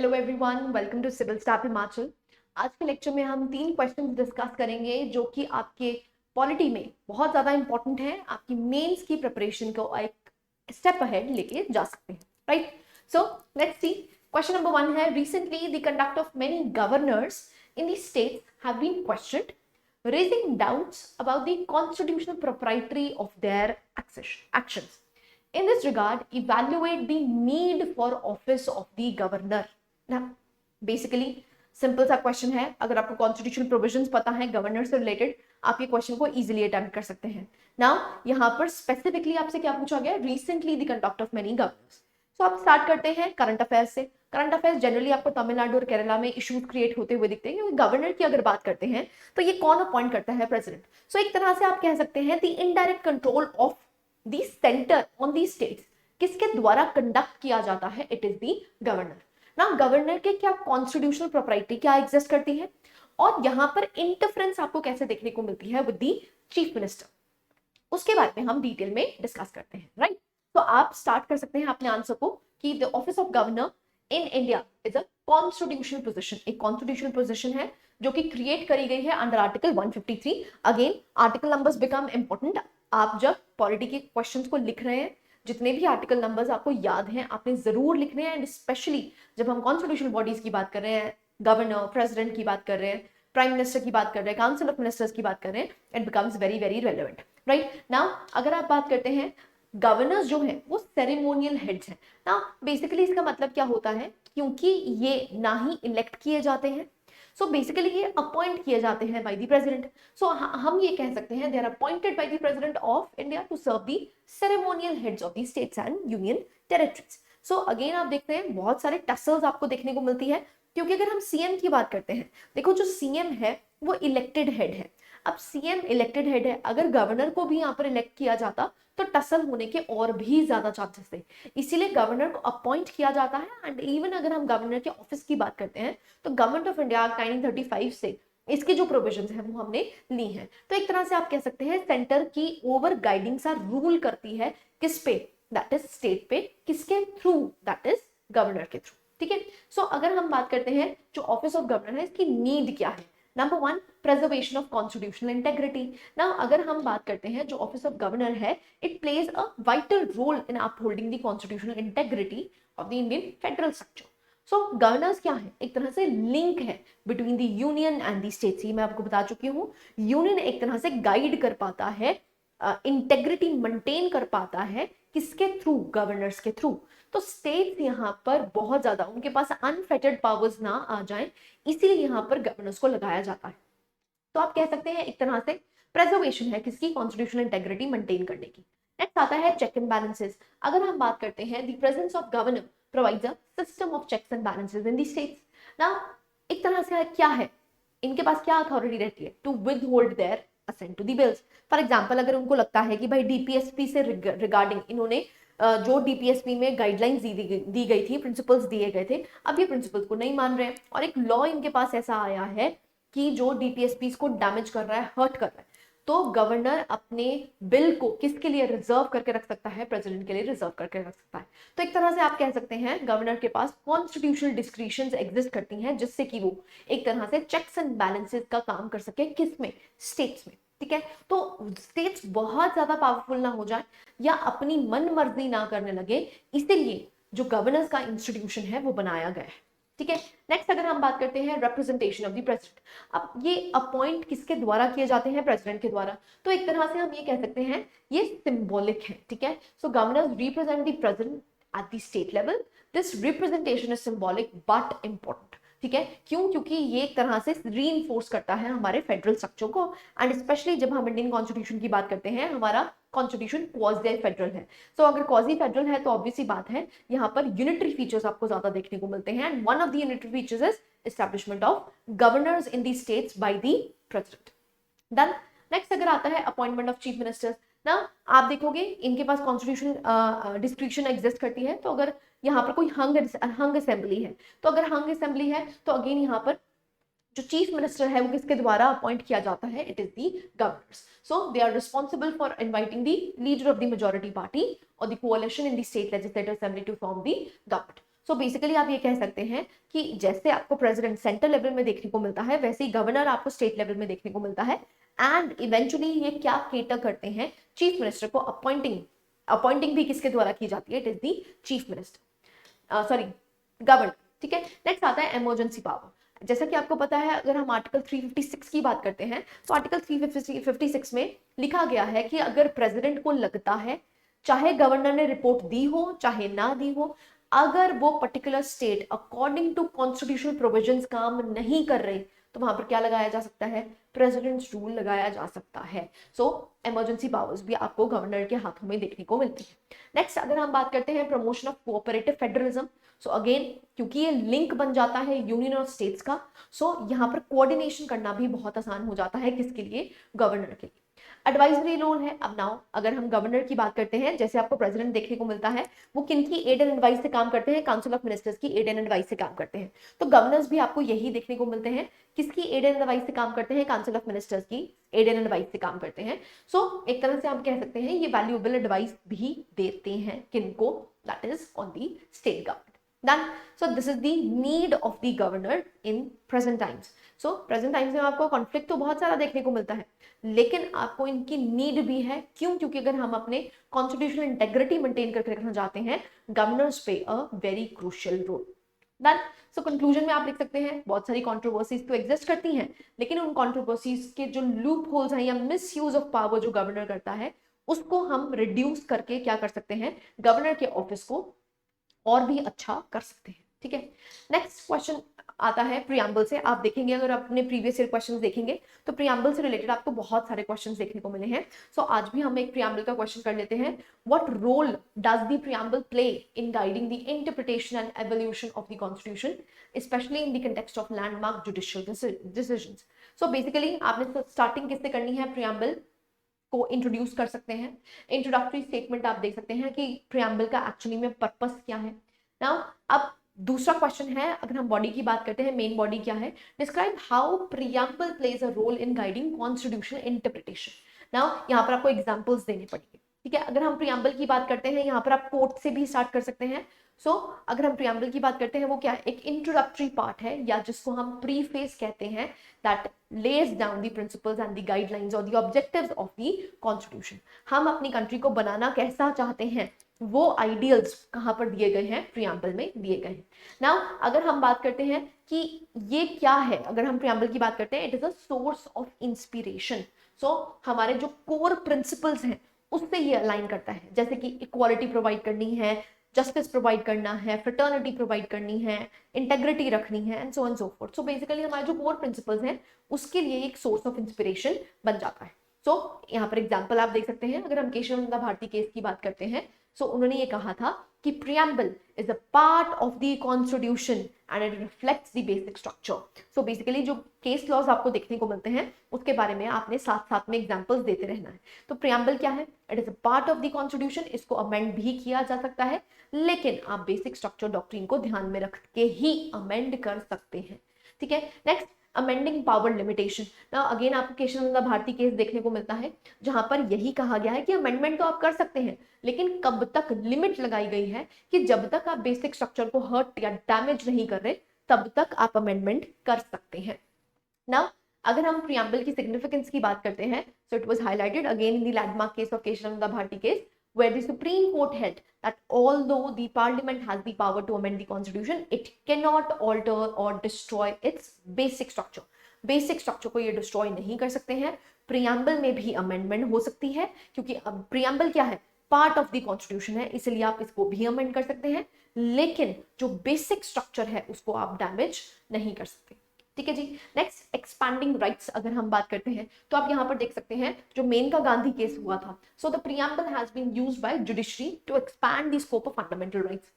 Hello everyone, welcome to civil staff Himachal. आज के lecture में हम 3 क्वेश्चंस डिस्कस करेंगे जो कि आपके पॉलिटी में बहुत ज़्यादा इंपॉर्टेंट है, आपकी मेंस की प्रिपरेशन को एक स्टेप अहेड लेके जा सकते हैं, right? So let's see. Question number 1 है, recently the conduct of many governors in the states have been questioned, raising doubts about the constitutional propriety of their actions. In this regard, evaluate the need for office of the governor. ना basically simple सा question है। अगर आपको constitutional provisions पता है governor से related, आप ये क्वेश्चन को इजीली अटेम्प्ट कर सकते हैं। नाउ यहाँ पर स्पेसिफिकली आपसे क्या पूछा गया, recently the conduct of many governors. So आप स्टार्ट करते हैं करंट अफेयर्स से। करंट अफेयर्स जनरली आपको तमिलनाडु और केरला में इश्यूज क्रिएट होते हुए दिखते हैं, क्योंकि गवर्नर की अगर बात करते हैं तो ये कौन अपॉइंट करता है, प्रेसिडेंट। सो एक तरह से आप कह सकते हैं the indirect control of the centre on the states किसके द्वारा कंडक्ट किया जाता है, इट इज द गवर्नर। ना गवर्नर के क्या कॉन्स्टिट्यूशनल प्रॉपर्टी क्या एग्जिस्ट करती है, और यहाँ पर इंटरफेरेंस आपको कैसे देखने को मिलती है विद द चीफ मिनिस्टर, उसके बारे में हम डिटेल में डिस्कस करते हैं, राइट? तो आप स्टार्ट कर सकते हैं अपने आंसर को कि the office of governor in India is a constitutional position. एक कॉन्स्टिट्यूशनल पोजीशन है जो कि क्रिएट करी गई है under article 153। Again article numbers become important. आप जब पॉलिटी के क्वेश्चंस को लिख रहे हैं, जितने भी आर्टिकल नंबर्स आपको याद हैं आपने जरूर लिखने हैं, एंड स्पेशली जब हम कॉन्स्टिट्यूशनल बॉडीज की बात कर रहे हैं, गवर्नर, प्रेसिडेंट की बात कर रहे हैं, प्राइम मिनिस्टर की बात कर रहे हैं, काउंसिल ऑफ मिनिस्टर्स की बात कर रहे हैं, it becomes very very relevant, right? Now अगर आप बात करते हैं गवर्नर्स जो हैं वो सेरेमोनियल हेड्स हैं। ना बेसिकली इसका मतलब क्या होता है, क्योंकि ये ना ही इलेक्ट किए जाते हैं, सो बेसिकली ये अपॉइंट किए जाते हैं बाय द प्रेसिडेंट। सो हम ये कह सकते हैं they are appointed by the president of India to serve the ceremonial heads of the states and union territories. So again आप देखते हैं बहुत सारे टसल्स आपको देखने को मिलती है, क्योंकि अगर हम सीएम की बात करते हैं, देखो जो सीएम है वो इलेक्टेड हेड है। अब सीएम इलेक्टेड हेड है, अगर गवर्नर को भी यहाँ पर इलेक्ट किया जाता तो टसल होने के और भी ज्यादा चांसेस थे, इसीलिए गवर्नर को अपॉइंट किया जाता है। एंड इवन अगर हम गवर्नर के ऑफिस की बात करते हैं तो गवर्नमेंट ऑफ इंडिया 1935 से इसकी जो प्रोविजंस है वो हमने ली हैं। तो एक तरह से आप कह सकते हैं सेंटर की ओवर गाइडिंग सा रूल करती है किस पे, दैट इज स्टेट पे, किसके थ्रू, दैट इज गवर्नर के थ्रू, ठीक है? सो अगर हम बात करते हैं जो ऑफिस ऑफ गवर्नर है इसकी नीड क्या है, number 1 preservation of constitutional integrity. ना अगर हम बात करते हैं जो ऑफिस ऑफ गवर्नर है, it plays a vital role in upholding the constitutional integrity of the Indian federal structure. So governors क्या है, एक तरह से लिंक है between the union and the states. ये मैं आपको बता चुकी हूँ, यूनियन एक तरह से गाइड कर पाता है, इंटेग्रिटी मेंटेन कर पाता है, किसके थ्रू, गवर्नर्स के थ्रू। तो स्टेट्स यहाँ पर बहुत ज्यादा उनके पास अनफेटेड पावर्स ना आ जाएं, इसीलिए यहाँ पर गवर्नर्स को लगाया जाता है। तो आप कह सकते हैं एक तरह से प्रेजर्वेशन है किसकी, कॉन्स्टिट्यूशनल इंटेग्रिटी मेंटेन करने की। नेक्स्ट आता है चेक एंड बैलेंसेस। अगर हम बात करते हैं the presence of governor provides a system of checks and balances in the states. ना एक तरह से क्या है, इनके पास क्या अथॉरिटी रहती है, to withhold their assent to the bills. For example अगर उनको लगता है कि भाई डीपीएसपी से रिगार्डिंग इन्होंने जो डीपीएसपी में गाइडलाइंस दी गई थी, प्रिंसिपल्स दिए गए थे, अब ये प्रिंसिपल्स को नहीं मान रहे हैं, और एक लॉ इनके पास ऐसा आया है कि जो डीपीएसपी को डैमेज कर रहा है, हर्ट कर रहा है, तो गवर्नर अपने बिल को किसके लिए रिजर्व करके रख सकता है, प्रेसिडेंट के लिए रिजर्व करके रख सकता है। तो एक तरह से आप कह सकते हैं गवर्नर के पास कॉन्स्टिट्यूशनल डिस्क्रिशंस एग्जिस्ट करती हैं, जिससे कि वो एक तरह से चेक्स एंड बैलेंसेस का काम कर सके, किसमें, स्टेट्स में, ठीक है? तो स्टेट्स बहुत ज्यादा पावरफुल ना हो जाए या अपनी मन मर्जी ना करने लगे, इसीलिए जो गवर्नर्स का इंस्टीट्यूशन है वो बनाया गया है, ठीक है? नेक्स्ट अगर हम बात करते हैं रिप्रेजेंटेशन ऑफ द प्रेसिडेंट, अब ये अपॉइंट किसके द्वारा किए जाते हैं, प्रेसिडेंट के द्वारा। तो एक तरह से हम ये कह सकते हैं ये सिंबॉलिक है, ठीक है? So governors represent the president at the state level. This representation is symbolic but important, ठीक है? क्यों? क्योंकि ये एक तरह से रीइंफोर्स करता है हमारे फेडरल स्ट्रक्चर को, एंड स्पेशली जब हम इंडियन कॉन्स्टिट्यूशन की बात करते हैं, हमारा कॉन्स्टिट्यूशन क्वाजी फेडरल है। सो अगर क्वाजी फेडरल है तो ऑब्वियसली बात है यहाँ पर यूनिटरी फीचर्स आपको ज्यादा देखने को मिलते हैं, and one of the unitary features is establishment of governors in the states by the president. Then next अगर आता है अपॉइंटमेंट ऑफ चीफ मिनिस्टर्स। ना आप देखोगे इनके पास कॉन्स्टिट्यूशन डिस्क्रिप्शन एग्जिस्ट करती है, तो अगर यहाँ पर कोई हंग असेंबली है, तो अगर हंग असेंबली है तो अगेन यहाँ पर जो चीफ मिनिस्टर है वो किसके द्वारा अपॉइंट किया जाता है, it is the governors. So they are responsible for inviting the leader of the majority party और the coalition in the state legislative assembly to form the government. So basically आप ये कह सकते हैं कि जैसे आपको प्रेसिडेंट सेंट्रल लेवल में देखने को मिलता है, वैसे ही गवर्नर आपको स्टेट लेवल में देखने को मिलता है। एंड इवेंचुअली ये क्या केटर करते हैं, चीफ मिनिस्टर को अपॉइंटिंग भी किसके द्वारा की जाती है, it is the chief minister, sorry governor. ठीक है, नेक्स्ट आता है इमरजेंसी पावर। जैसा कि आपको पता है, अगर हम आर्टिकल 356 की बात करते हैं तो आर्टिकल 356 में लिखा गया है कि अगर प्रेसिडेंट को लगता है, चाहे गवर्नर ने रिपोर्ट दी हो चाहे ना दी हो, अगर वो particular state according to constitutional provisions काम नहीं कर रहे, तो वहां पर क्या लगाया जा सकता है, प्रेसिडेंट्स रूल लगाया जा सकता है। सो इमरजेंसी पावर्स भी आपको गवर्नर के हाथों में देखने को मिलती है। नेक्स्ट अगर हम बात करते हैं promotion of cooperative federalism, so again क्योंकि ये लिंक बन जाता है यूनियन और स्टेट्स का, सो यहाँ पर कोऑर्डिनेशन करना भी बहुत आसान हो जाता है, किसके लिए, गवर्नर के लिए। एडवाइजरी रोल है। अब नाउ अगर हम गवर्नर की बात करते हैं, जैसे आपको प्रेसिडेंट देखने को मिलता है, वो किनकी एड एंड एडवाइस से काम करते हैं, काउंसिल ऑफ मिनिस्टर्स की एड एंड एडवाइस से काम करते हैं। तो गवर्नर्स भी आपको यही देखने को मिलते हैं, किसकी एड एंड एडवाइस से काम करते हैं, काउंसिल ऑफ मिनिस्टर्स की एड एंड एडवाइस से काम करते हैं। सो एक तरह से हम कह सकते हैं ये वैल्यूएबल एडवाइस भी देते हैं, किनको, that is on the state government. Done. So this is the need of the governor in present times. So present times में आपको कॉन्फ्लिक्ट तो बहुत सारा देखने को मिलता है, लेकिन आपको इनकी नीड भी है। क्यों? क्योंकि अगर हम अपने कॉन्स्टिट्यूशनल इंटेग्रिटी मेंटेन करके रखना चाहते हैं, governors play a very crucial role. Done. So conclusion में आप लिख सकते हैं बहुत सारी कंट्रोवर्सीज तो एग्जिस्ट करती हैं, लेकिन उन कंट्रोवर्सीज के जो लूप होल्स हैं या मिस यूज ऑफ पावर जो गवर्नर करता है, उसको हम रिड्यूस करके क्या कर सकते हैं, गवर्नर के ऑफिस को और भी अच्छा कर सकते हैं। ठीक है, नेक्स्ट क्वेश्चन आता है प्रियम्बल से। आप देखेंगे, अगर आप अपने प्रीवियस ईयर क्वेश्चंस देखेंगे तो प्रियम्बल से रिलेटेड आपको बहुत सारे क्वेश्चंस देखने को मिले हैं। सो आज भी हम एक प्रियम्बल का क्वेश्चन कर लेते हैं। What role does the preamble play in guiding the interpretation and evolution of the constitution, specially in the context of landmark judicial decisions. So basically आपने स्टार्टिंग किससे करनी है, प्रियम्बल को इंट्रोड्यूस कर सकते हैं। इंट्रोडक्टरी स्टेटमेंट आप देख सकते हैं कि प्रियम्बल का एक्चुअली में पर्पस क्या है। नाउ अब दूसरा क्वेश्चन है, अगर हम बॉडी की बात करते हैं, मेन बॉडी क्या है, describe how preamble plays a role in guiding constitutional interpretation. Now यहाँ पर आपको एग्जांपल्स देने पड़ेंगे। ठीक है, अगर हम प्रियम्बल की बात करते हैं, यहाँ पर आप कोर्ट से भी स्टार्ट कर सकते हैं। सो अगर हम प्रियम्बल की बात करते हैं, वो क्या है, एक इंट्रोडक्टरी पार्ट है, या जिसको हम प्रीफेस कहते हैं, that lays down the principles and the guidelines or the objectives of the constitution। हम अपनी कंट्री को बनाना कैसा चाहते हैं, वो आइडियल्स कहाँ पर दिए गए हैं, प्रियम्बल में दिए गए हैं। नाउ अगर हम बात करते हैं कि ये क्या है, अगर हम प्रियम्बल की बात करते हैं, it is a source of inspiration. So हमारे जो कोर प्रिंसिपल्स हैं उससे ये अलाइन करता है, जैसे कि इक्वालिटी प्रोवाइड करनी है, जस्टिस प्रोवाइड करना है, फ्रेटर्निटी प्रोवाइड करनी है, इंटेग्रिटी रखनी है, and so on so fourth. So basically हमारे जो कोर प्रिंसिपल्स हैं उसके लिए एक सोर्स ऑफ इंस्पिरेशन बन जाता है। सो यहाँ पर एग्जांपल आप देख सकते हैं, अगर हम केशव नंदा भारती केस की बात करते हैं, सो उन्होंने ये कहा था कि preamble is a part of the constitution and it reflects the basic structure. So basically जो केस लॉज आपको देखने को मिलते हैं उसके बारे में आपने साथ साथ में एग्जांपल्स देते रहना है। तो प्रियम्बल क्या है, it is a part of the constitution, इसको अमेंड भी किया जा सकता है, लेकिन आप बेसिक स्ट्रक्चर डॉक्ट्रिन को ध्यान में रख के ही अमेंड कर सकते हैं। ठीक है, next amending power limitation. Now again आपको केशव नंदा भारती केस देखने को मिलता है, जहां पर यही कहा गया है कि अमेंडमेंट तो आप कर सकते हैं, लेकिन कब तक लिमिट लगाई गई है कि जब तक आप बेसिक स्ट्रक्चर को हर्ट या डैमेज नहीं कर रहे तब तक आप अमेंडमेंट कर सकते हैं। नाउ अगर हम प्रियम्बल की सिग्निफिकेंस की बात करते हैं, so it was highlighted again in the landmark case of Kesavananda Bharati case, where the Supreme Court held that although the Parliament has the power to amend the Constitution, it cannot alter or destroy its basic structure। Basic structure को ये destroy नहीं कर सकते हैं। Preamble में भी amendment हो सकती है, क्योंकि अब प्रियम्बल क्या है, पार्ट ऑफ द कॉन्स्टिट्यूशन है, इसलिए आप इसको भी अमेंड कर सकते हैं, लेकिन जो बेसिक स्ट्रक्चर है उसको आप डैमेज नहीं कर सकते। ठीक है जी। नेक्स्ट एक्सपैंडिंग राइट्स अगर हम बात करते हैं, तो आप यहाँ पर देख सकते हैं जो मेनका गांधी केस हुआ था, so the preamble has been used by judiciary to expand the scope of fundamental rights.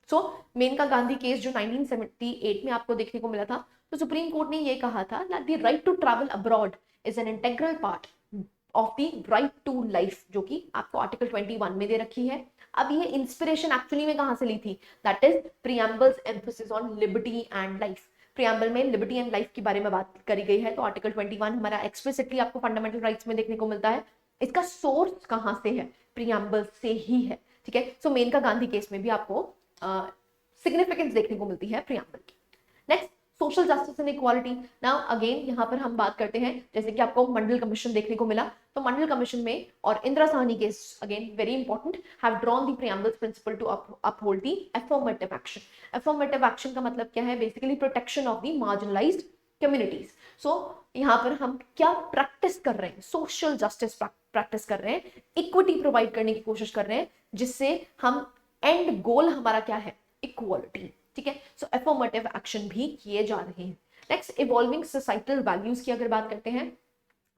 So Maneka Gandhi case जो 1978 में आपको देखने को मिला था, तो सुप्रीम कोर्ट ने ये कहा था that the right to travel abroad is an integral part of the right to life, जो कि आपको आर्टिकल 21 में दे रखी है। अब ये इंस्पिरेशन एक्चुअली में कहां से ली थी, that is preamble's emphasis on liberty and life. Preamble में लिबर्टी एंड लाइफ के बारे में बात करी गई है, तो आर्टिकल 21 हमारा एक्सप्लिसिटली आपको फंडामेंटल राइट्स में देखने को मिलता है। इसका सोर्स कहां से है, प्रियम्बल से ही है। ठीक है, सो मेनका गांधी केस में भी आपको सिग्निफिकेंस देखने को मिलती है प्रियम्बल की। Next, social justice and equality. Now again यहाँ पर हम बात करते हैं, जैसे कि आपको मंडल कमीशन देखने को मिला, तो मंडल कमीशन में और Indira Sahni case, again very important, have drawn the preamble's principle to uphold the affirmative action. Affirmative action का मतलब क्या है? Basically protection of the marginalised communities. So यहाँ पर हम क्या प्रैक्टिस कर रहे हैं? सोशल जस्टिस प्रैक्टिस कर रहे हैं, इक्विटी प्रोवाइड करने की कोशिश कर रहे हैं, जिससे हम एंड गोल हमारा क्या है? इक्वालिटी। ठीक है, सो अफर्मेटिव एक्शन भी किए जा रहे हैं। नेक्स्ट, इवॉल्विंग सोसाइटल वैल्यूज की अगर बात करते हैं,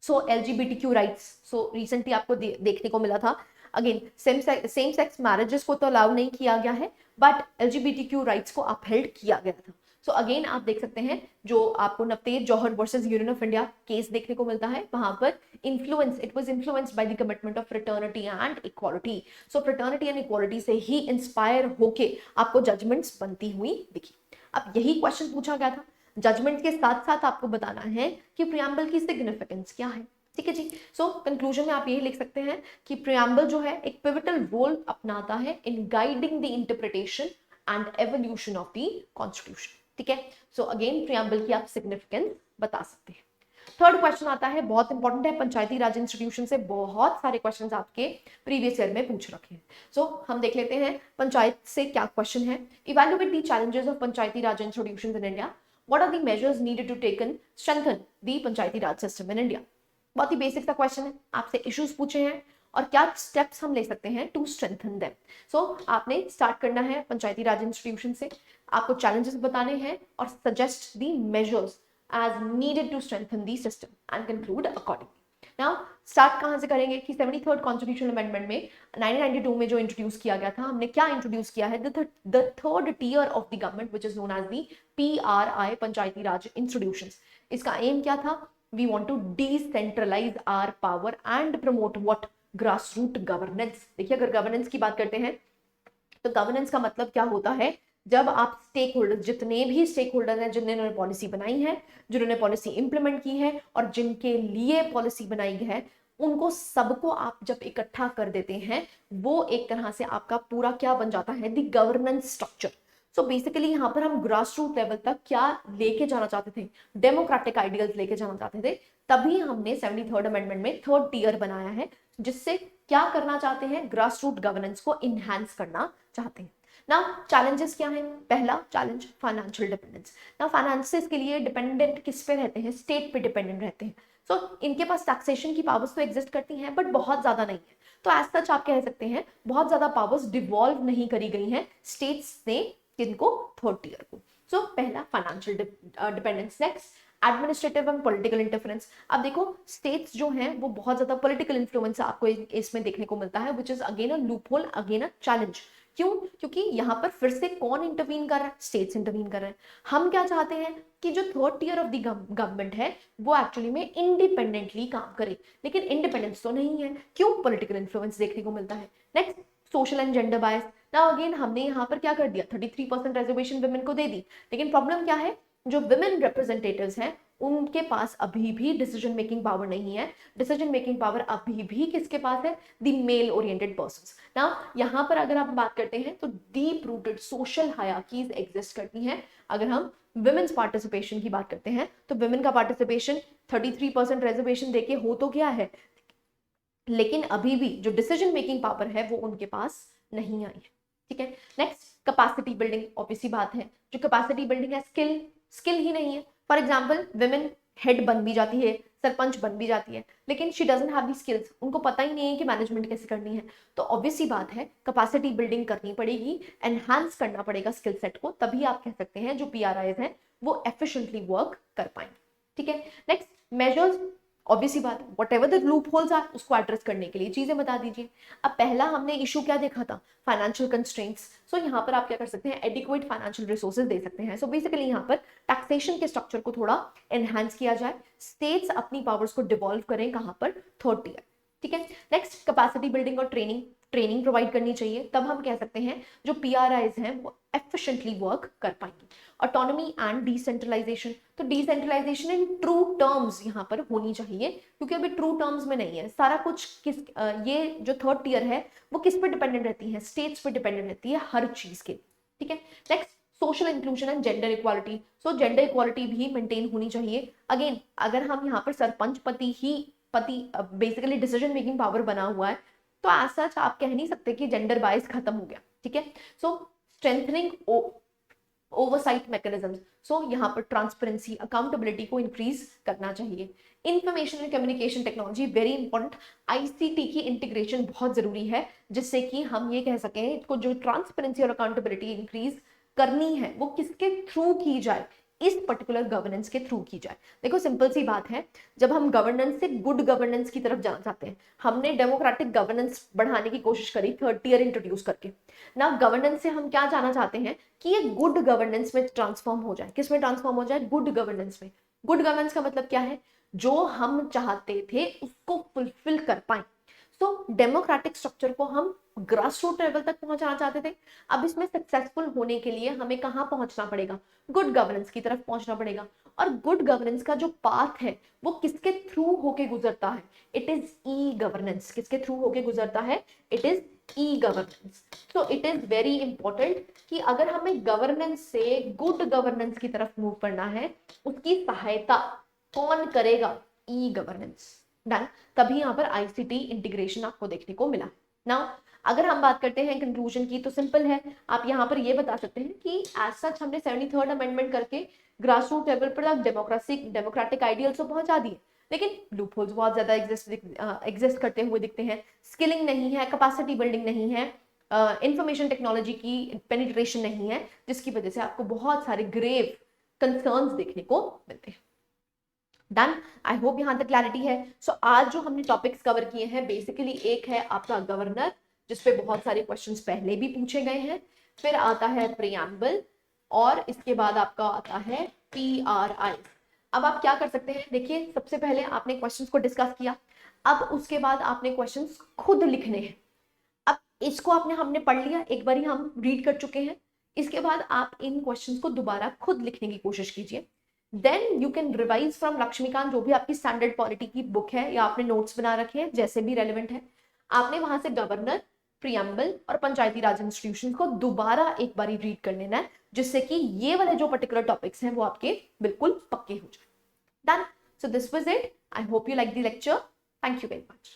सो LGBTQ राइट्स, सो रिसेंटली आपको देखने को मिला था, अगेन सेम सेक्स मैरिजेस को तो अलाउ नहीं किया गया है, बट LGBTQ राइट्स को अपहेल्ड किया गया था। सो अगेन आप देख सकते हैं, जो आपको Navtej Johar versus Union of India case देखने को मिलता है, वहां पर it was influenced by the commitment of fraternity and equality. So fraternity and equality से ही इंस्पायर होके आपको जजमेंट्स बनती हुई दिखी। अब यही क्वेश्चन पूछा गया था, जजमेंट के साथ साथ आपको बताना है कि प्रियम्बल की सिग्निफिकेंस क्या है। ठीक है जी। सो कंक्लूजन में आप यही लिख सकते हैं कि प्रियम्बल जो है एक पिवटल रोल अपनाता है इन guiding the interpretation and evolution of the constitution. ठीक है, सो अगेन प्रियम्बल की आप सिग्निफिकेंस बता सकते हैं। थर्ड क्वेश्चन आता है, बहुत इंपॉर्टेंट है, पंचायती राज इंस्टीट्यूशन से बहुत सारे क्वेश्चंस आपके प्रीवियस ईयर में पूछ रखे हैं। सो हम देख लेते हैं पंचायत से क्या क्वेश्चन है। Evaluate the challenges of panchayati raj institutions in India, what are the measures needed to taken strengthen the panchayati raj system in India. बहुत ही बेसिक सा क्वेश्चन है, आपसे इश्यूज पूछे हैं और क्या स्टेप्स हम ले सकते हैं टू स्ट्रेंथन देम। सो आपने स्टार्ट करना है पंचायती राज इंस्टीट्यूशन से, आपको चैलेंजेस बताने हैं और suggest the measures as needed to strengthen the system and conclude accordingly. Now start कहाँ से करेंगे कि 73rd कॉन्स्टिट्यूशनल अमेंडमेंट में 1992 में जो इंट्रोड्यूस किया गया था, हमने क्या इंट्रोड्यूस किया है? the third tier of the government which is known as the PRI, Panchayati raj institutions. इसका एम क्या था? we want to decentralize our power and promote what? grassroots governance। देखिए, अगर गवर्नेंस की बात करते हैं तो गवर्नेंस का मतलब क्या होता है? जब आप स्टेक होल्डर, जितने भी स्टेक होल्डर हैं, जिन्होंने पॉलिसी बनाई है, जिन्होंने पॉलिसी इंप्लीमेंट की है और जिनके लिए पॉलिसी बनाई है, उनको सबको आप जब इकट्ठा कर देते हैं, वो एक तरह से आपका पूरा क्या बन जाता है? The governance structure. So basically यहाँ पर हम ग्रास रूट लेवल तक क्या लेके जाना चाहते थे? डेमोक्रेटिक आइडियल्स लेके जाना चाहते थे, तभी हमने 73rd अमेंडमेंट में थर्ड टीयर बनाया है, जिससे क्या करना चाहते हैं? ग्रास रूट गवर्नेंस को इनहैंस करना चाहते हैं। ना चैलेंजेस क्या है? पहला चैलेंज फाइनेंशियल डिपेंडेंस। ना फाइनेंसेस के लिए डिपेंडेंट किस पे रहते हैं? स्टेट पे डिपेंडेंट रहते हैं। सो इनके पास टैक्सेशन की पावर्स तो एग्जिस्ट करती हैं, बट बहुत ज्यादा नहीं है। तो एज सच आप कह सकते हैं बहुत ज्यादा पावर्स डिवॉल्व नहीं करी गई हैं स्टेट्स ने, किनको? थर्ड टीयर को। सो पहला financial dependence. Next, administrative and political interference. अब देखो, स्टेट्स जो हैं वो बहुत ज्यादा पॉलिटिकल इन्फ्लुएंस आपको इसमें देखने को मिलता है, which is again a loophole, again a challenge. क्यों? क्योंकि यहाँ पर फिर से कौन इंटरवीन कर रहा है? स्टेट्स इंटरवीन कर रहे हैं। हम क्या चाहते हैं कि जो third tier of the government है वो एक्चुअली में इंडिपेंडेंटली काम करे, लेकिन इंडिपेंडेंस तो नहीं है। क्यों? पॉलिटिकल इन्फ्लुएंस देखने को मिलता है। Next, social and gender bias. ना अगेन हमने यहाँ पर क्या कर दिया? 33% रिजर्वेशन वुमेन को दे दी, लेकिन प्रॉब्लम क्या है? जो विमेन रिप्रेजेंटेटिव्स हैं उनके पास अभी भी डिसीजन मेकिंग पावर नहीं है। डिसीजन मेकिंग पावर अभी भी किसके पास है? The mail oriented persons. ना यहाँ पर अगर आप बात करते हैं तो deep rooted social hierarchies exist करती हैं। अगर हम विमेन्स पार्टिसिपेशन की बात करते हैं तो विमेन का पार्टिसिपेशन 33% रिजर्वेशन देके हो तो क्या है, लेकिन अभी भी जो डिसीजन मेकिंग पावर है वो उनके पास नहीं आई है। ठीक है। Next, capacity building. ऑब्वियसली बात है, जो कैपेसिटी बिल्डिंग है, स्किल ही नहीं है। फॉर एग्जाम्पल, विमेन हेड बन भी जाती है, सरपंच बन भी जाती है, लेकिन she doesn't have the skills, उनको पता ही नहीं है कि मैनेजमेंट कैसे करनी है। तो ऑब्वियसली बात है, कैपेसिटी बिल्डिंग करनी पड़ेगी, एनहांस करना पड़ेगा स्किल सेट को, तभी आप कह सकते हैं जो PRIs हैं वो एफिशिएंटली वर्क कर पाएंगे। ठीक है। Next, measures. ऑब्वियसली बात है, whatever the loopholes are, उसको एड्रेस करने के लिए चीजें बता दीजिए। अब पहला हमने इशू क्या देखा था? Financial constraints. सो यहाँ पर आप क्या कर सकते हैं? एडिक्वेट फाइनेंशियल रिसोर्सेज दे सकते हैं। सो बेसिकली यहाँ पर टैक्सेशन के स्ट्रक्चर को थोड़ा एनहांस किया जाए, स्टेट्स अपनी पावर्स को डिवॉल्व करें, कहाँ पर? Third tier. ठीक है। नेक्स्ट, कैपेसिटी बिल्डिंग और ट्रेनिंग प्रोवाइड करनी चाहिए, तब हम कह सकते हैं जो PRIs हैं वो एफिशिएंटली वर्क कर पाएंगे। Autonomy and decentralisation. तो डिसेंट्रलाइजेशन इन ट्रू टर्म्स यहाँ पर होनी चाहिए, क्योंकि अभी ट्रू टर्म्स में नहीं है सारा कुछ। ये जो थर्ड टीयर है वो किस पे डिपेंडेंट रहती है? स्टेट्स पे डिपेंडेंट रहती है हर चीज के। ठीक है। Next, social inclusion and gender equality. So gender equality भी मेंटेन होनी चाहिए। अगेन, अगर हम यहाँ पर सरपंच पति बेसिकली डिसीजन मेकिंग पावर बना हुआ है, तो एज सच आप कह नहीं सकते कि जेंडर बाइस खत्म हो गया। ठीक है। सो स्ट्रेंथनिंग ओवरसाइट मैकेनिज्म। सो यहाँ पर ट्रांसपेरेंसी, अकाउंटेबिलिटी को इंक्रीज करना चाहिए। Information and communication technology very important. ICT की इंटीग्रेशन बहुत जरूरी है, जिससे कि हम ये कह सकें इसको जो ट्रांसपेरेंसी और अकाउंटेबिलिटी इंक्रीज करनी है वो किसके थ्रू की जाए, इस पर्टिकुलर गवर्नेंस के थ्रू की जाए। देखो सिंपल सी बात है, जब हम गवर्नेंस से गुड गवर्नेंस की तरफ जाना चाहते हैं, हमने डेमोक्रेटिक गवर्नेंस बढ़ाने की कोशिश करी थर्ड टियर इंट्रोड्यूस करके ना, गवर्नेंस से हम क्या जाना चाहते हैं कि ये गुड गवर्नेंस में ट्रांसफॉर्म हो जाए। किस में ट्रांसफॉर्म हो जाए? गुड गवर्नेंस में। गुड गवर्नेंस का मतलब क्या है? जो हम चाहते थे उसको फुलफिल कर पाए। सो डेमोक्रेटिक स्ट्रक्चर को हम ग्रास रूट लेवल तक पहुंचाना चाहते थे। अब इसमें सक्सेसफुल होने के लिए हमें कहां पहुंचना पड़ेगा? गुड गवर्नेंस की तरफ पहुंचना पड़ेगा। और गुड गवर्नेंस का जो पाथ है वो किसके थ्रू होके गुजरता है? It is e governance. किसके थ्रू होके गुजरता है? It is e governance. So it is very important कि अगर हमें गवर्नेंस से गुड गवर्नेंस की तरफ मूव करना है, उसकी सहायता कौन करेगा? E governance. डन। तभी यहाँ पर आईसीटी इंटीग्रेशन आपको देखने को मिला। नाउ अगर हम बात करते हैं कंक्लूजन की, तो सिंपल है, आप यहाँ पर ये बता सकते हैं कि एज सच हमने 73rd अमेंडमेंट करके ग्रास रूट लेवल पर डेमोक्रेटिक आइडियल्स को पहुंचा दिए, लेकिन लूपहोल्स बहुत ज्यादा एग्जिस्ट करते हुए दिखते हैं। स्किलिंग नहीं है, कैपेसिटी बिल्डिंग नहीं है, इंफॉर्मेशन टेक्नोलॉजी की पेनिट्रेशन नहीं है, जिसकी वजह से आपको बहुत सारे ग्रेव कंसर्न्स देखने को मिलते हैं। डन। आई होप यहाँ तक क्लैरिटी है। सो आज जो हमने टॉपिक्स कवर किए हैं, बेसिकली एक है आपका गवर्नर, जिसपे बहुत सारे क्वेश्चंस पहले भी पूछे गए हैं, फिर आता है प्रियम्बल, और इसके बाद आपका आता है PRI। अब आप क्या कर सकते हैं, देखिए सबसे पहले आपने क्वेश्चंस को डिस्कस किया, अब उसके बाद आपने क्वेश्चंस खुद लिखने हैं। अब इसको हमने पढ़ लिया, एक बार हम रीड कर चुके हैं, इसके बाद आप इन क्वेश्चंस को दोबारा खुद लिखने की कोशिश कीजिए। Then you can revise from Laxmikanth, जो भी आपकी स्टैंडर्ड पॉलिटी की बुक है या आपने नोट्स बना रखे हैं, जैसे भी रेलेवेंट है, आपने वहां से गवर्नर, प्रियम्बल और पंचायती राज इंस्टीट्यूशन को दोबारा एक बारी रीड कर लेना है, जिससे कि ये वाले जो पर्टिकुलर टॉपिक्स हैं वो आपके बिल्कुल पक्के हो जाए। Done. So this was it. I hope you like the lecture. Thank you very much.